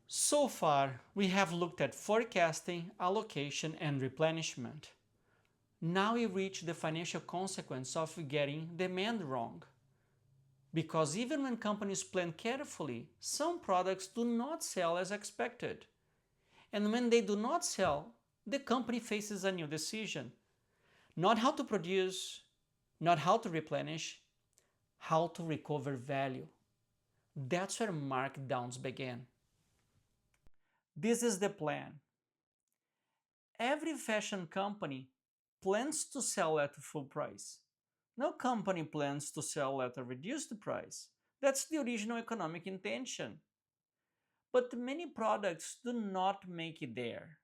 So far, we have looked at forecasting, allocation, and replenishment. Now we reach the financial consequence of getting demand wrong. Because even when companies plan carefully, some products do not sell as expected. And when they do not sell, the company faces a new decision. Not how to produce, not how to replenish, how to recover value. That's where markdowns began. This is the plan. Every fashion company plans to sell at full price. No company plans to sell at a reduced price. That's the original economic intention. But many products do not make it there.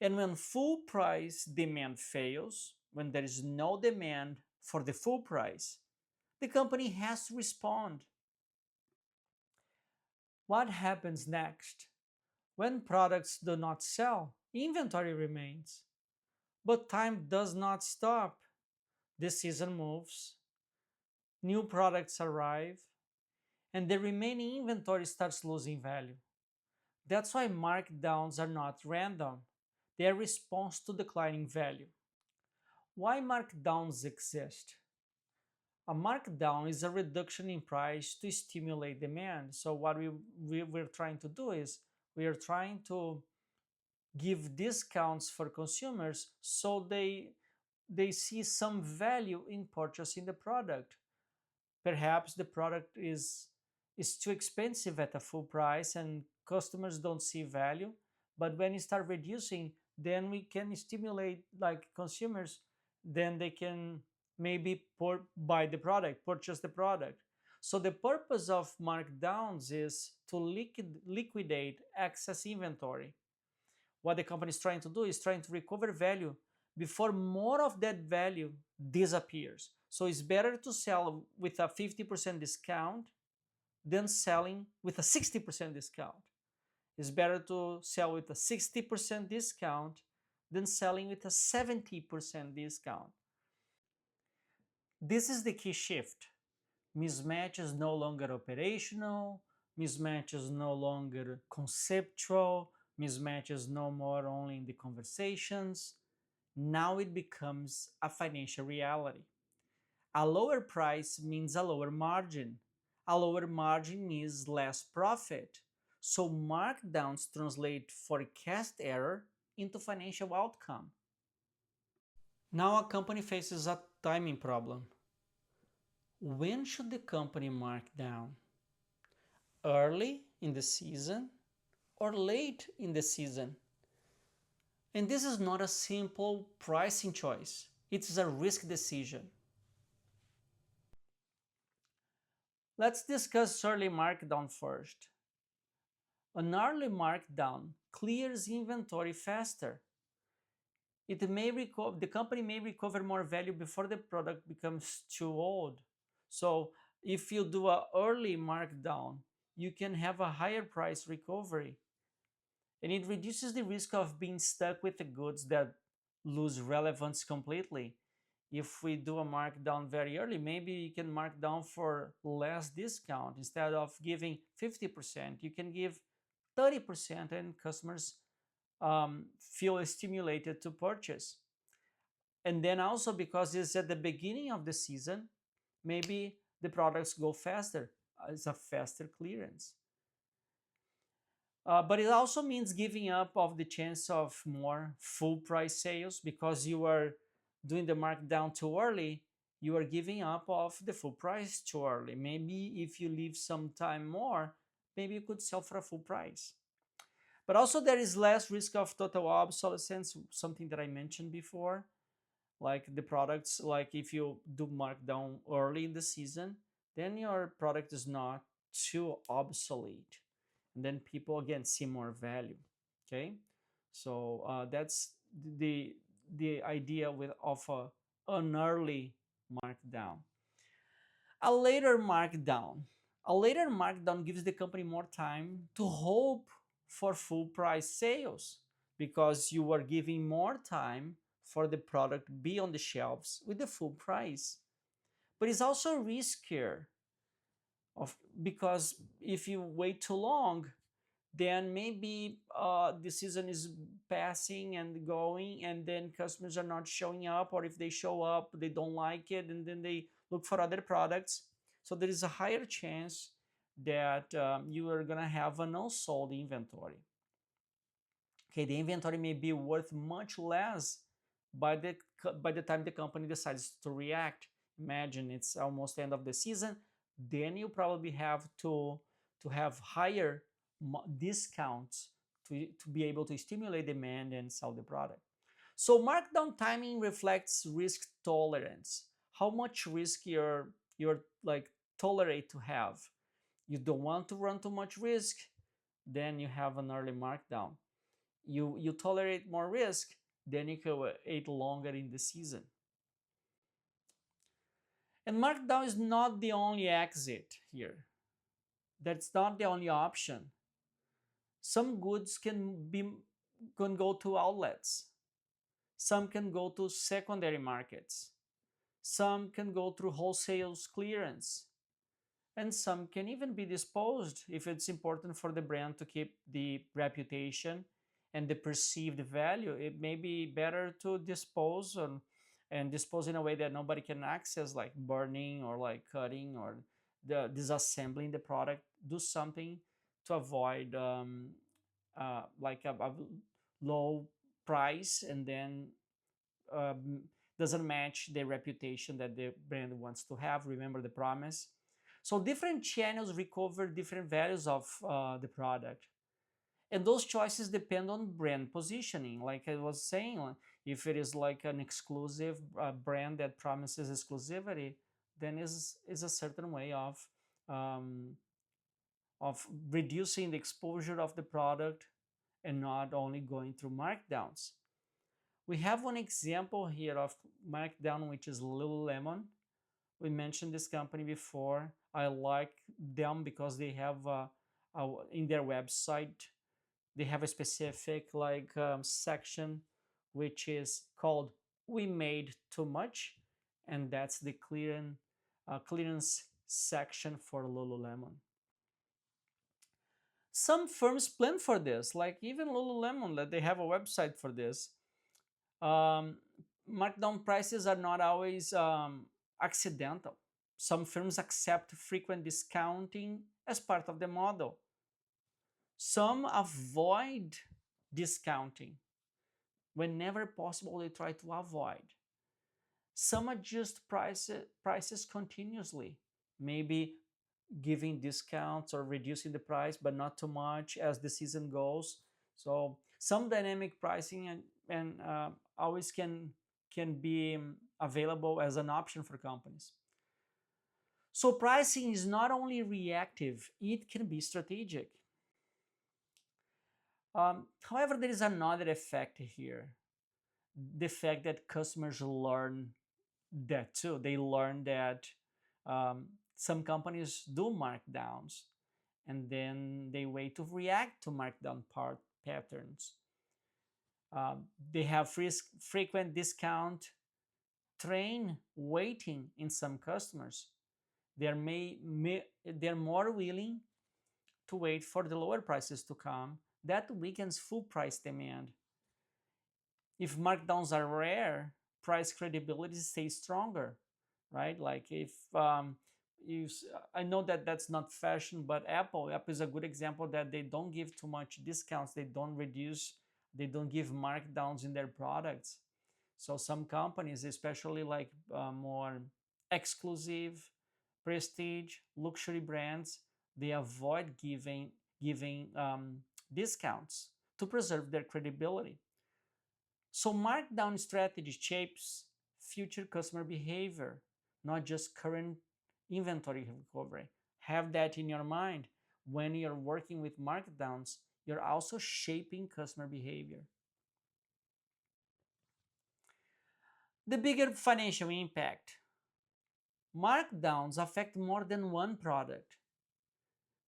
And when full price demand fails, when there is no demand for the full price, the company has to respond. What happens next? When products do not sell, inventory remains. But time does not stop. The season moves, new products arrive, and the remaining inventory starts losing value. That's why markdowns are not random. They are response to declining value. Why markdowns exist? A markdown is a reduction in price to stimulate demand. So what we're trying to do is we are trying to give discounts for consumers so they see some value in purchasing the product. Perhaps the product is too expensive at a full price and customers don't see value, but when you start reducing, then we can stimulate like consumers, then they can maybe buy the product, purchase the product. So the purpose of markdowns is to liquidate excess inventory. What the company is trying to do is trying to recover value before more of that value disappears. So it's better to sell with a 50% discount than selling with a 60% discount. It's better to sell with a 60% discount than selling with a 70% discount. This is the key shift. Mismatch is no longer operational, mismatch is no longer conceptual, mismatch is no more only in the conversations. Now it becomes a financial reality. A lower price means a lower margin. A lower margin means less profit. So markdowns translate forecast error into financial outcome. Now a company faces a timing problem. When should the company mark down? Early in the season or late in the season? And this is not a simple pricing choice. It is a risk decision. Let's discuss early markdown first. An early markdown clears inventory faster. The company may recover more value before the product becomes too old. So if you do an early markdown, you can have a higher price recovery. And it reduces the risk of being stuck with the goods that lose relevance completely. If we do a markdown very early, maybe you can mark down for less discount. Instead of giving 50%, you can give 30% and customers feel stimulated to purchase. And then also because it's at the beginning of the season, maybe the products go faster. It's a faster clearance. But it also means giving up of the chance of more full price sales because you are doing the markdown too early. You are giving up of the full price too early. Maybe if you leave some time more, maybe you could sell for a full price. But also there is less risk of total obsolescence, something that I mentioned before. Like the products, like if you do markdown early in the season, then your product is not too obsolete. And then people again see more value. Okay, so that's the idea an early markdown. A later markdown gives the company more time to hope for full price sales because you are giving more time for the product be on the shelves with the full price. But it's also riskier because if you wait too long, then maybe the season is passing and going, and then customers are not showing up, or if they show up they don't like it, and then they look for other products. So there is a higher chance that you are going to have an unsold inventory. Okay, the inventory may be worth much less by the time the company decides to react. Imagine it's almost the end of the season, then you probably have to have higher discounts to be able to stimulate demand and sell the product. So markdown timing reflects risk tolerance. How much risk you're like tolerate to have. You don't want to run too much risk, then you have an early markdown. You tolerate more risk, then you can wait longer in the season. And markdown is not the only exit here. That's not the only option. Some goods can go to outlets. Some can go to secondary markets. Some can go through wholesale clearance. And some can even be disposed if it's important for the brand to keep the reputation and the perceived value. It may be better to dispose and dispose in a way that nobody can access, like burning or like cutting or disassembling the product. Do something to avoid like a low price, and then um, doesn't match the reputation that the brand wants to have. Remember the promise. So different channels recover different values of the product. And those choices depend on brand positioning. Like I was saying, if it is like an exclusive brand that promises exclusivity, then is a certain way um, of reducing the exposure of the product and not only going through markdowns. We have one example here of markdown, which is Lululemon. We mentioned this company before. I like them because they have in their website they have a specific like section which is called "We Made Too Much," and that's the clearance section for Lululemon. Some firms plan for this, like even Lululemon, that they have a website for this. Um, Markdown prices are not always accidental. Some firms accept frequent discounting as part of the model. Some avoid discounting. Whenever possible, they try to avoid. Some adjust prices continuously, maybe giving discounts or reducing the price, but not too much as the season goes. So some dynamic pricing and always can be available as an option for companies. So pricing is not only reactive; it can be strategic. However, there is another effect here: the fact that customers learn that too. They learn that um, some companies do markdowns, and then they wait to react to markdown patterns. They have frequent discount train waiting in some customers. They're more willing to wait for the lower prices to come. That weakens full price demand. If markdowns are rare, price credibility stays stronger, right? Like if you, I know that that's not fashion, but Apple is a good example that they don't give too much discounts, they don't reduce, they don't give markdowns in their products. So some companies, especially like more exclusive, prestige, luxury brands, they avoid giving discounts to preserve their credibility. So markdown strategy shapes future customer behavior, not just current inventory recovery. Have that in your mind. When you're working with markdowns, you're also shaping customer behavior. The bigger financial impact. Markdowns affect more than one product.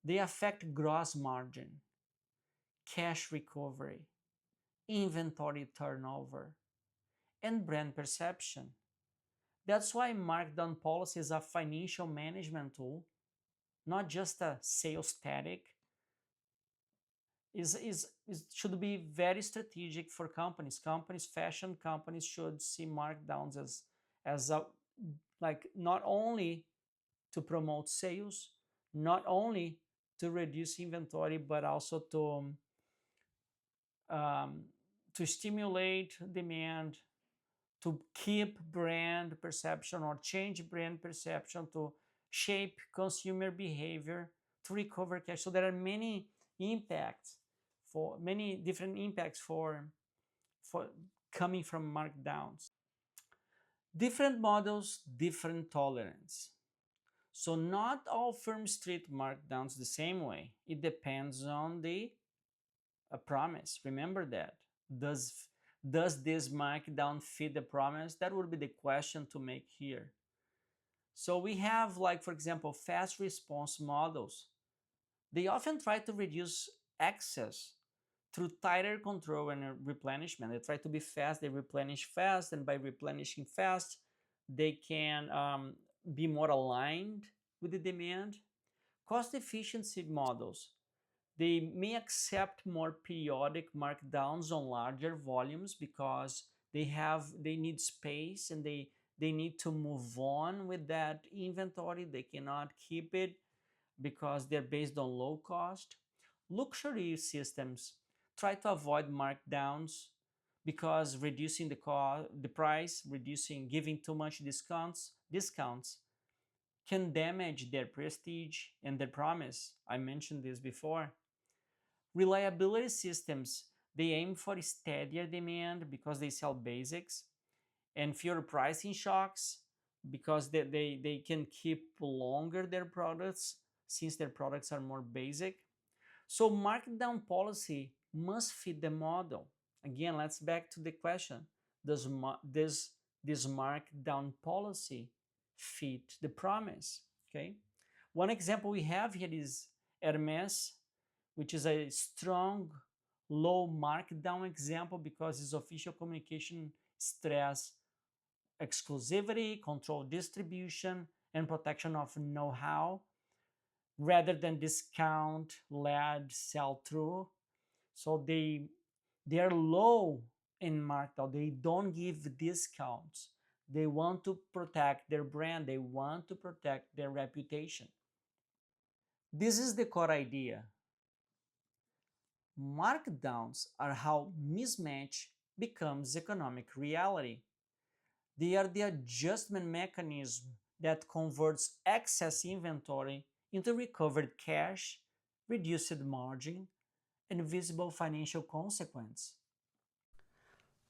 They affect gross margin, cash recovery, inventory turnover, and brand perception. That's why markdown policy is a financial management tool, not just a sales tactic. should be very strategic for companies. Fashion companies should see markdowns as a, like, not only to promote sales, not only to reduce inventory, but also um, to stimulate demand, to keep brand perception or change brand perception, to shape consumer behavior, to recover cash. So there are many different impacts for coming from markdowns. Different models, different tolerance. So not all firms treat markdowns the same way. It depends on the promise. Remember that. Does does this markdown fit the promise? That would be the question to make here. So we have, like, for example, fast response models. They often try to reduce excess through tighter control and replenishment. They try to be fast, they replenish fast, and by replenishing fast, they can be more aligned with the demand. Cost efficiency models. They may accept more periodic markdowns on larger volumes because they need space, and they need to move on with that inventory. They cannot keep it because they're based on low cost. Luxury systems try to avoid markdowns because reducing the price, giving too much discounts can damage their prestige and their promise. I mentioned this before. Reliability systems, they aim for steadier demand because they sell basics, and fewer pricing shocks because they can keep longer their products since their products are more basic. So markdown policy must fit the model. Again, let's back to the question. Does this markdown policy fit the promise? Okay. One example we have here is Hermes, which is a strong low markdown example because its official communication stress exclusivity, controlled distribution, and protection of know-how rather than discount-led sell-through. So they're low in markdown. They don't give discounts. They want to protect their brand. They want to protect their reputation. This is the core idea. Markdowns are how mismatch becomes economic reality. They are the adjustment mechanism that converts excess inventory into recovered cash, reduced margin, and visible financial consequence.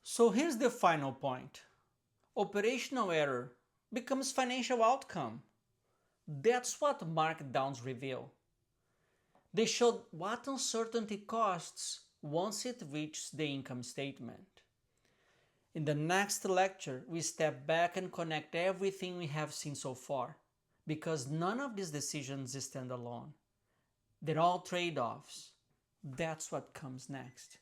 So here's the final point. Operational error becomes financial outcome. That's what markdowns reveal. They show what uncertainty costs once it reaches the income statement. In the next lecture, we step back and connect everything we have seen so far, because none of these decisions stand alone. They're all trade-offs. That's what comes next.